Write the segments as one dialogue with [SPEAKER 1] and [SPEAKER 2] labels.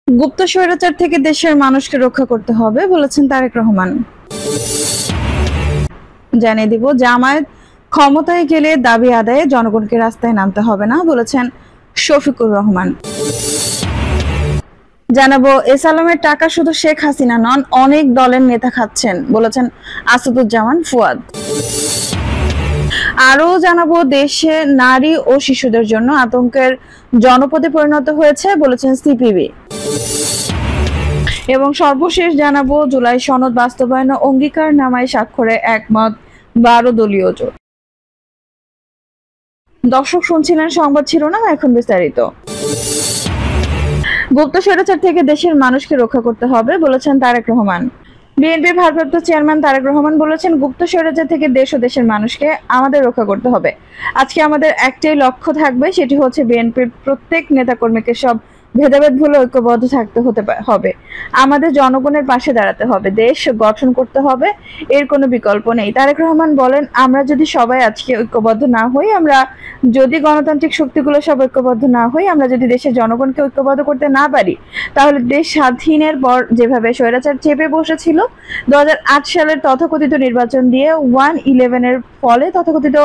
[SPEAKER 1] গুপ্ত স্বৈরাচার থেকে দেশের মানুষকে রক্ষা করতে হবে বলেছেন তারেক রহমান। জানিয়ে দিব, জামায়াত ক্ষমতায় গেলে দাবি আদায়ে জনগণকে রাস্তায় নামতে হবে না বলেছেন শফিকুর রহমান। জানাবো, এস আলমের টাকা শুধু শেখ হাসিনা নন, অনেক দলের নেতা খাচ্ছেন বলেছেন আসাদুজ্জামান ফুয়াদ। আরো জানাবো, দেশে নারী ও শিশুদের জন্য আতঙ্কের জনপদে পরিণত হয়েছে বলেছেন সিপিবি। এবং সর্বশেষ জানাবো, জুলাই সনদ বাস্তবায়ন অঙ্গীকার নামায় স্বাক্ষরে একমত 12 দলীয় জোট। দর্শক শুনছিলেন সংবাদ শিরোনাম, এখন বিস্তারিত। গুপ্ত স্বৈরাচার থেকে দেশের মানুষকে রক্ষা করতে হবে বলেছেন তারেক রহমান। বিএনপির ভারপ্রাপ্ত চেয়ারম্যান তারেক রহমান বলেছেন, গুপ্ত স্বৈরাচার থেকে দেশ ও দেশের মানুষকে আমাদের রক্ষা করতে হবে। আজকে আমাদের একটাই লক্ষ্য থাকবে, সেটি হচ্ছে বিএনপির প্রত্যেক নেতাকর্মীকে সব ভেদাভেদ ভুলে ঐক্যবদ্ধ থাকতে হবে। আমাদের জনগণের পাশে দাঁড়াতে হবে, দেশ গঠন করতে হবে, এর কোনো বিকল্প নেই। তারেক রহমান বলেন, আমরা যদি সবাই আজকে ঐক্যবদ্ধ না হই, আমরা যদি গণতান্ত্রিক শক্তিগুলো সব ঐক্যবদ্ধ না হই, আমরা যদি দেশের জনগণকে ঐক্যবদ্ধ করতে না পারি, তাহলে দেশ স্বাধীনের পর যেভাবে স্বৈরাচার চেপে বসেছিল 2008 সালের তথাকথিত নির্বাচন দিয়ে 1/11 এর ফলে তথাকথিত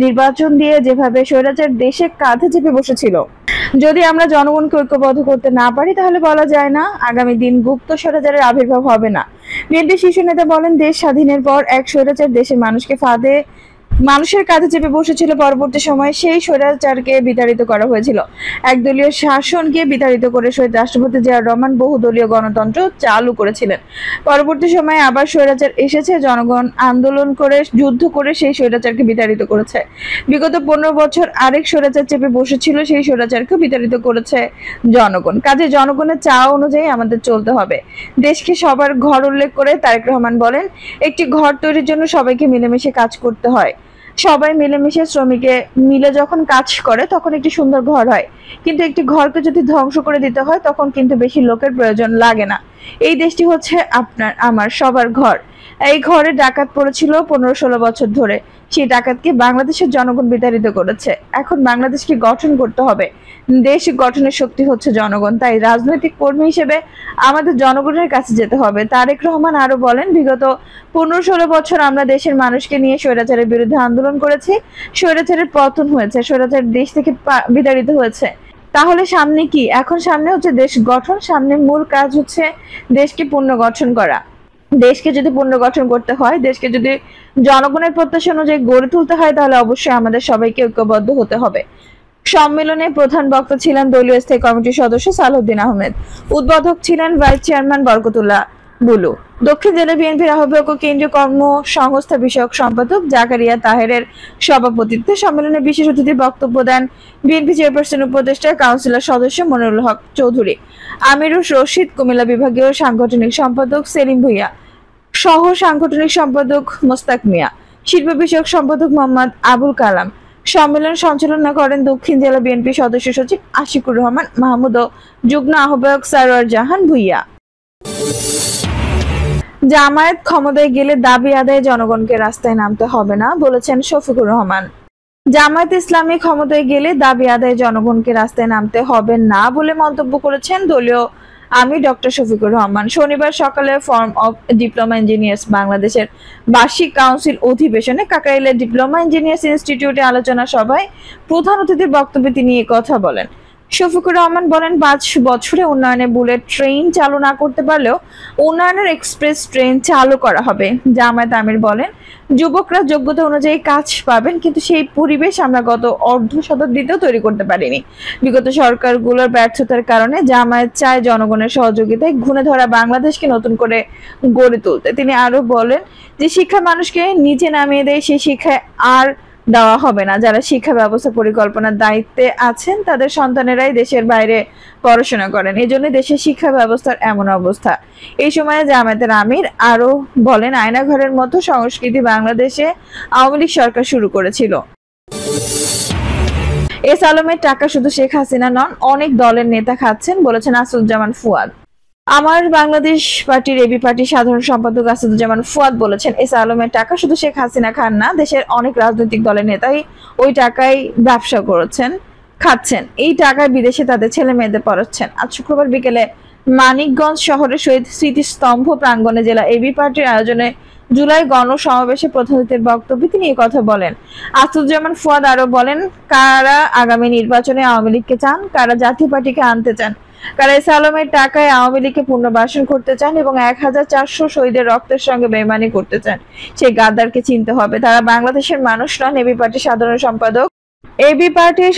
[SPEAKER 1] নির্বাচন দিয়ে যেভাবে স্বৈরাচার দেশে কাঁধে চেপে বসেছিল, যদি আমরা জনগণকে ঐক্যবদ্ধ করতে না পারি, তাহলে বলা যায় না আগামী দিন গুপ্ত স্বৈরাচারের আবির্ভাব হবে না। বিএনপি শীর্ষ নেতা বলেন, দেশ স্বাধীনের পর এক স্বৈরাচার দেশের মানুষের কাঁধে চেপে বসেছিল। পরবর্তী সময়ে সেই স্বৈরাচারকে বিতাড়িত করা হয়েছিল। একদলীয় শাসনকে বিতাড়িত করে শহীদ রাষ্ট্রপতি জিয়াউর রহমান বহুদলীয় গণতন্ত্র চালু করেছিলেন। পরবর্তী সময়ে আবার স্বৈরাচার এসেছে, জনগণ আন্দোলন করে যুদ্ধ করে সেই স্বৈরাচারকে বিতাড়িত করেছে। বিগত 15 বছর আরেক স্বৈরাচার চেপে বসেছিল, সেই স্বৈরাচারকে বিতাড়িত করেছে জনগণ। কাজে জনগণের চাওয়া অনুযায়ী আমাদের চলতে হবে। দেশকে সবার ঘর উল্লেখ করে তারেক রহমান বলেন, একটি ঘর তৈরির জন্য সবাইকে মিলেমিশে কাজ করতে হয়। সবাই মিলেমিশে শ্রমিকে মিলে যখন কাজ করে তখন একটি সুন্দর ঘর হয়, কিন্তু একটি ঘরকে যদি ধ্বংস করে দিতে হয় তখন কিন্তু বেশি লোকের প্রয়োজন লাগে না। এই দেশটি হচ্ছে আপনার আমার সবার ঘর। এই ঘরে ডাকাত পড়েছিল 15-16 বছর ধরে, সেই ডাকাতকে বাংলাদেশের জনগণ বিতাড়িত করেছে। এখন বাংলাদেশকে গঠন করতে হবে, দেশ গঠনের শক্তি হচ্ছে জনগণ। তাই রাজনৈতিক কর্মী হিসেবে আমাদের জনগণের কাছে যেতে হবে। তারেক রহমান আরো বলেন, বিগত 15-16 বছর আমরা দেশের মানুষকে নিয়ে স্বৈরাচারের বিরুদ্ধে আন্দোলন করেছি, স্বৈরাচারের পতন হয়েছে, স্বৈরাচার দেশ থেকে বিতাড়িত হয়েছে। তাহলে সামনে কি? এখন সামনে হচ্ছে দেশ গঠন। সামনে মূল কাজ হচ্ছে দেশকে পুনর্গঠন করা। দেশকে যদি পুনর্গঠন করতে হয়, দেশকে যদি জনগণের প্রত্যাশা অনুযায়ী গড়ে তুলতে হয়, তাহলে অবশ্যই আমাদের সবাইকে ঐক্যবদ্ধ হতে হবে। সম্মেলনে প্রধান বক্তা ছিলেন দলীয় স্থায়ী কমিটির সদস্য সালাউদ্দিন আহমেদ। উদ্বোধক ছিলেন ভাইস চেয়ারম্যান বরকতুল্লাহ বুলু। দক্ষিণ জেলা বিএনপির আহ্বায়ক ও কেন্দ্রীয় কর্মসংস্থা বিষয়ক সম্পাদক জাকারিয়া তাহেরের সভাপতিত্বে সম্মেলনে বিশেষ অতিথির বক্তব্য দেন বিএনপি চেয়ারপারসন উপদেষ্টা কাউন্সিলর সদস্য মনিরুল হক চৌধুরী, আমিরুর রশিদ, কুমিল্লা বিভাগীয় সাংগঠনিক সম্পাদক সেলিম ভুইয়া, সহ সাংগঠনিক সম্পাদক মোস্তাক মিয়া, শিল্প বিষয়ক সম্পাদক মোহাম্মদ আবুল কালাম। সম্মেলন সঞ্চালনা করেন দক্ষিণ জেলা বিএনপি সদস্য সচিব আশিকুর রহমান মাহমুদ ও যুগ্ম আহ্বায়ক সারোয়ার জাহান ভুইয়া। জামায়াত ক্ষমতায় গেলে দাবি আদায়ে জনগণকে রাস্তায় নামতে হবে না বলেছেন শফিকুর রহমান। জামায়াত ইসলামী ক্ষমতায় গেলে দাবি আদায়ে জনগণকে রাস্তায় নামতে হবে না বলে মন্তব্য করেছেন দলীয় আমির ডক্টর শফিকুর রহমান। শনিবার সকালে ফর্ম অফ ডিপ্লোমা ইঞ্জিনিয়ার্স বাংলাদেশের বার্ষিক কাউন্সিল অধিবেশনে কাকরাইলের ডিপ্লোমা ইঞ্জিনিয়ার্স ইনস্টিটিউটে আলোচনা সভায় প্রধান অতিথির বক্তব্যে তিনি এই কথা বলেন। শফিকুর রহমান বলেন, 5 বছরে উন্নয়নে বুলেট ট্রেন চালু না করতে পারলেও উন্নয়নের এক্সপ্রেস ট্রেন চালু করা হবে। জামায়াত আমির বলেন, যুবকরা যোগ্যতা অনুযায়ী কাজ পাবেন, কিন্তু সেই পরিবেশ আমরা গত অর্ধ-শতাব্দীতেও তৈরি করতে পারিনি। বিগত সরকারগুলোর ব্যর্থতার কারণে জামায়াত চায় জনগণের সহযোগিতায় ঘুণে ধরা বাংলাদেশকে নতুন করে গড়ে তুলতে। তিনি আরো বলেন যে শিক্ষা মানুষকে নিচে নামিয়ে দেয়, সেই শিক্ষায় আর দেওয়া হবে না। যারা শিক্ষা ব্যবস্থা পরিকল্পনার দায়িত্বে আছেন তাদের সন্তানেরাই দেশের বাইরে পড়াশোনা করেন, এজন্য দেশের শিক্ষা ব্যবস্থার এমন অবস্থা। এই সময়ে জামায়াতের আমির আরো বলেন, আয়নাঘরের মতো সংস্কৃতি বাংলাদেশে আওয়ামী লীগ সরকার শুরু করেছিল। এস আলমের টাকা শুধু শেখ হাসিনা নন, অনেক দলের নেতা খাচ্ছেন বলেছেন আসাদুজ্জামান ফুয়াদ। আমার বাংলাদেশ পার্টির এবি পার্টির সাধারণ সম্পাদক আসাদুজ্জামান ফুয়াদ বলেছেন, এস আলমের টাকা শুধু শেখ হাসিনা খান না, দেশের অনেক রাজনৈতিক দলের নেতাই ওই টাকায় ব্যবসা করেছেন, খাচ্ছেন, এই টাকায় বিদেশে তাদের ছেলে মেয়েদের পড়াচ্ছেন। আজ শুক্রবার বিকেলে মানিকগঞ্জ শহরের শহীদ স্মৃতিস্তম্ভ প্রাঙ্গণে জেলা এবি পার্টির আয়োজনে জুলাই গণসমাবেশে প্রধান অতিথির বক্তব্যে তিনি এই কথা বলেন। আসাদুজ্জামান ফুয়াদ আরো বলেন, কারা আগামী নির্বাচনে আওয়ামী লীগকে চান, কারা জাতীয় পার্টিকে আনতে চান, কারা এস আলমের টাকায় আওয়ামী লীগকে পুনর্বাসন করতে চান এবং 1400 শহীদের রক্তের সঙ্গে বেইমানি করতে চান, সেই গাদ্দারকে চিনতে হবে। তারা বাংলাদেশের মানুষ নন। এবি পার্টির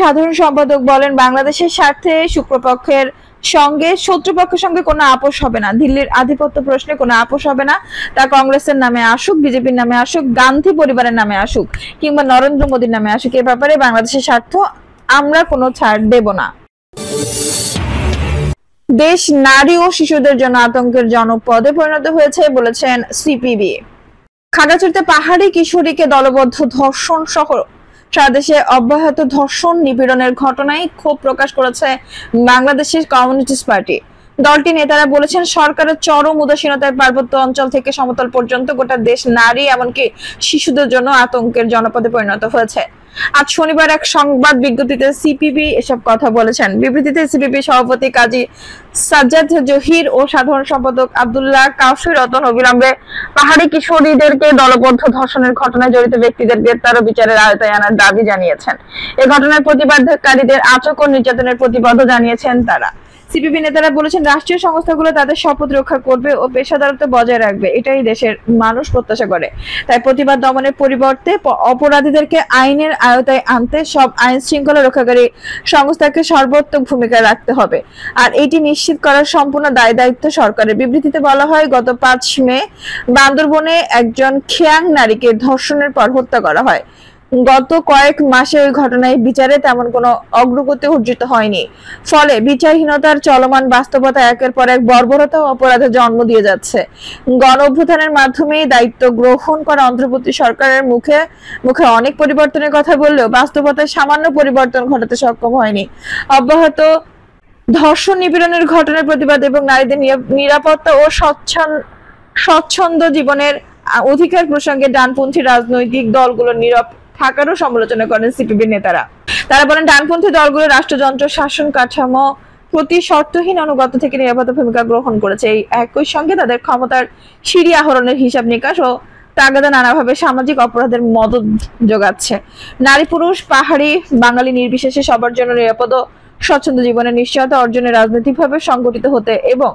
[SPEAKER 1] সাধারণ সম্পাদক বলেন, বাংলাদেশের স্বার্থে শুক্রপক্ষের সঙ্গে শত্রুপক্ষের সঙ্গে কোনো আপোষ হবে না। দিল্লির আধিপত্য প্রশ্নে কোনো আপোষ হবে না। তা কংগ্রেসের নামে আসুক, বিজেপির নামে আসুক, গান্ধী পরিবারের নামে আসুক, কিংবা নরেন্দ্র মোদীর নামে আসুক, এ ব্যাপারে বাংলাদেশের স্বার্থ আমরা কোনো ছাড় দেব না। দেশ নারী ও শিশুদের জন্য আতঙ্কের জনপদে পরিণত হয়েছে বলেছেন সিপিবি। খাগড়াছড়িতে পাহাড়ি কিশোরীকে দলবদ্ধ ধর্ষণ সহ সারা দেশে অব্যাহত ধর্ষণ নিপীড়নের ঘটনায় ক্ষোভ প্রকাশ করেছে বাংলাদেশের কমিউনিস্ট পার্টি। দলটি নেতারা বলেছেন, সরকারের চরম উদাসীনতায় পার্বত্য অঞ্চল থেকে সমতল পর্যন্ত গোটা দেশ নারী এমনকি শিশুদের জন্য আতঙ্কের জনপদে পরিণত হয়েছে। আজ শনিবার এক সংবাদ বিজ্ঞপ্তিতে সিপিবি এসব কথা বলেছেন। বিবৃতিতে সিপিবি সভাপতি কাজী সাজ্জাদ জহির ও সাধারণ সম্পাদক আব্দুল্লাহ কাফি রতন অবিলম্বে পাহাড়ি কিশোরীদেরকে দলবদ্ধ ধর্ষণের ঘটনায় জড়িত ব্যক্তিদের গ্রেপ্তার ও বিচারের আওতায় আনার দাবি জানিয়েছেন। এই ঘটনার প্রতিবাদকারীদের আটক ও নির্যাতনের প্রতিবাদও জানিয়েছেন তারা। সিপিবি নেতারা বলেছেন, রাষ্ট্রীয় সংস্থাগুলো তাদের শপথ রক্ষা করবে ও পেশাদারত্ব বজায় রাখবে, এটাই দেশের মানুষ প্রত্যাশা করে। তাই প্রতিবাদ দমনের পরিবর্তে অপরাধীদেরকে আইনের আওতায় আনতে সব আইন শৃঙ্খলা রক্ষাকারী সংস্থাকে সর্বোত্তম ভূমিকা রাখতে হবে, আর এটি নিশ্চিত করার সম্পূর্ণ দায়িত্ব সরকারের। বিবৃতিতে বলা হয়, গত 5 মে বান্দরবনে একজন খিয়াং নারীকে ধর্ষণের পর হত্যা করা হয়। গত কয়েক মাসে ওই ঘটনায় বিচারে তেমন কোনো অগ্রগতি অর্জিত হয়নি। ফলে বিচারহীনতার চলমান বাস্তবতা একের পর এক বর্বরতা ও অপরাধের জন্ম দিয়ে যাচ্ছে। গণ অভ্যুত্থানের মাধ্যমে দায়িত্ব গ্রহণ করা অন্তর্বর্তী সরকারের মুখে মুখে অনেক পরিবর্তনের কথা বললেও বাস্তবতায় সামান্য পরিবর্তন ঘটাতে সক্ষম হয়নি। অব্যাহত ধর্ষণ নিপীড়নের ঘটনার প্রতিবাদ এবং নারীদের নিরাপত্তা ও স্বচ্ছন্দ জীবনের অধিকার প্রসঙ্গে ডানপন্থী রাজনৈতিক দলগুলো নীরব থাকারও সমালোচনা করেন সিপিবি নেতারা। তারা বলেন, ডানপন্থী দলগুলো রাষ্ট্রযন্ত্র শাসন কাঠামো প্রতি শর্তহীন অনুগত থেকে নিরাপত্তা ভূমিকা গ্রহণ করেছে। এই একই সঙ্গে তাদের ক্ষমতার সিঁড়ি আহরণের হিসাব নিকাশ ও তাগাদা নানাভাবে সামাজিক অপরাধের মদদ যোগাচ্ছে। নারী পুরুষ পাহাড়ি বাঙালি নির্বিশেষে সবার জন্য নিরাপদ ও স্বচ্ছন্দ জীবনের নিশ্চয়তা অর্জনে রাজনৈতিকভাবে সংগঠিত হতে এবং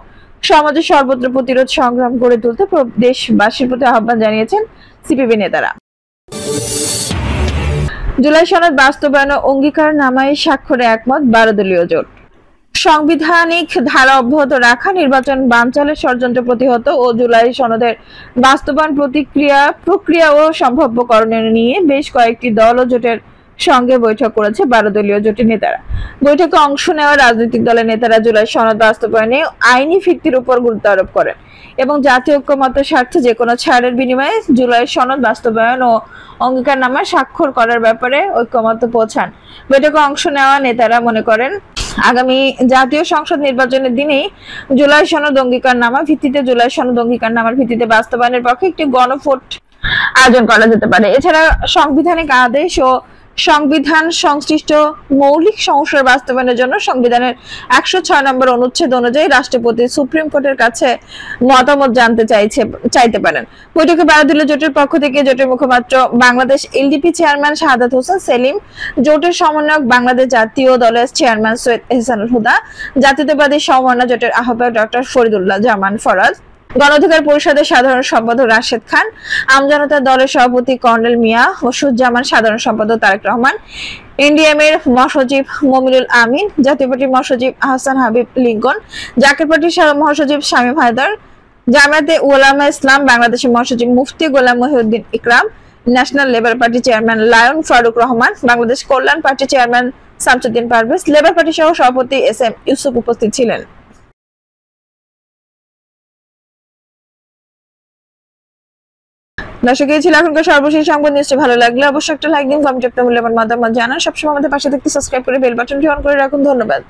[SPEAKER 1] সমাজের সর্বত্র প্রতিরোধ সংগ্রাম গড়ে তুলতে দেশবাসীর প্রতি আহ্বান জানিয়েছেন সিপিবি নেতারা। জুলাই সনদ বাস্তবায়ন অঙ্গীকারনামায় স্বাক্ষরে একমত 12 দলীয় জোট। সাংবিধানিক ধারা অব্যাহত রাখা, নির্বাচন বানচালের ষড়যন্ত্র প্রতিহত ও জুলাই সনদের বাস্তবায়ন প্রক্রিয়া ও সম্ভাব্য করণীয় নিয়ে বেশ কয়েকটি দল ও জোটের সঙ্গে বৈঠক করেছে 12 দলীয় জোটের নেতারা। বৈঠকে অংশ নেওয়া রাজনৈতিক দলের নেতারা জুলাই সনদ বাস্তবায়নে আইনি ভিত্তির উপর গুরুত্ব আরোপ করেন এবং জাতীয় ঐক্যমত্যের স্বার্থে যে কোনো ছাড়ের বিনিময়ে জুলাই সনদ বাস্তবায়ন ও অঙ্গীকারনামায় স্বাক্ষর করার ব্যাপারে ঐক্যমত্যে পৌঁছান। বৈঠকে অংশ নেওয়া নেতারা মনে করেন, আগামী জাতীয় সংসদ নির্বাচনের দিনেই জুলাই সনদ অঙ্গীকারনামার ভিত্তিতে বাস্তবায়নের পক্ষে একটি গণভোট আয়োজন করা যেতে পারে। এছাড়া সাংবিধানিক আদেশ ও সংবিধান সংশ্লিষ্ট মৌলিক সমস্যার বাস্তবায়নের জন্য সংবিধানের 106 নম্বর অনুচ্ছেদ অনুযায়ী রাষ্ট্রপতি সুপ্রিম কোর্টের কাছে মতামত জানতে চাইতে পারেন। বৈঠকে 12 দলীয় জোটের পক্ষ থেকে জোটের মুখপাত্র বাংলাদেশ এলডিপি চেয়ারম্যান শাহাদাত হোসেন সেলিম, জোটের সমন্বয়ক বাংলাদেশ জাতীয় দলের চেয়ারম্যান সৈয়দ এহসানুল হুদা, জাতীয়তাবাদী সমন্বয় জোটের আহ্বায়ক ডক্টর ফরিদুল্লাহ জামান ফরাজ, গণ অধিকার পরিষদের সাধারণ সম্পাদক রাশেদ খান, আমজনতা দলের সভাপতি কর্নেল মিয়া হোসুজ্জামান, সাধারণ সম্পাদক তারেক রহমান, এনডিএম এর মহাসচিব মমিনুল আমিন, জাতীয় পার্টির মহাসচিব আহসান হাবিব লিঙ্কন, জাকের পার্টির মহাসচিব শামীম হায়দার, জামায়াতে উলামা ইসলাম বাংলাদেশের মহাসচিব Mufti Golam Mohiuddin Ikram, National Labour Party chairman Lion Faruk Rahman, Bangladesh Kalyan Party chairman Shamsuddin Parvez, Labour Party সহ সভাপতি এস.এম. ইউসুফ উপস্থিত ছিলেন। দর্শক, এই ছিল এখনকার সর্বশেষ সংবাদ। নিশ্চয়ই ভালো লাগলে অবশ্যই একটা লাইক দিন, কমেন্ট করতে মূল্যবান মতামত জানান। সবসময় আমাদের পাশে থাকতে সাবস্ক্রাইব করে বেল বাটনটি অন করে রাখুন। ধন্যবাদ।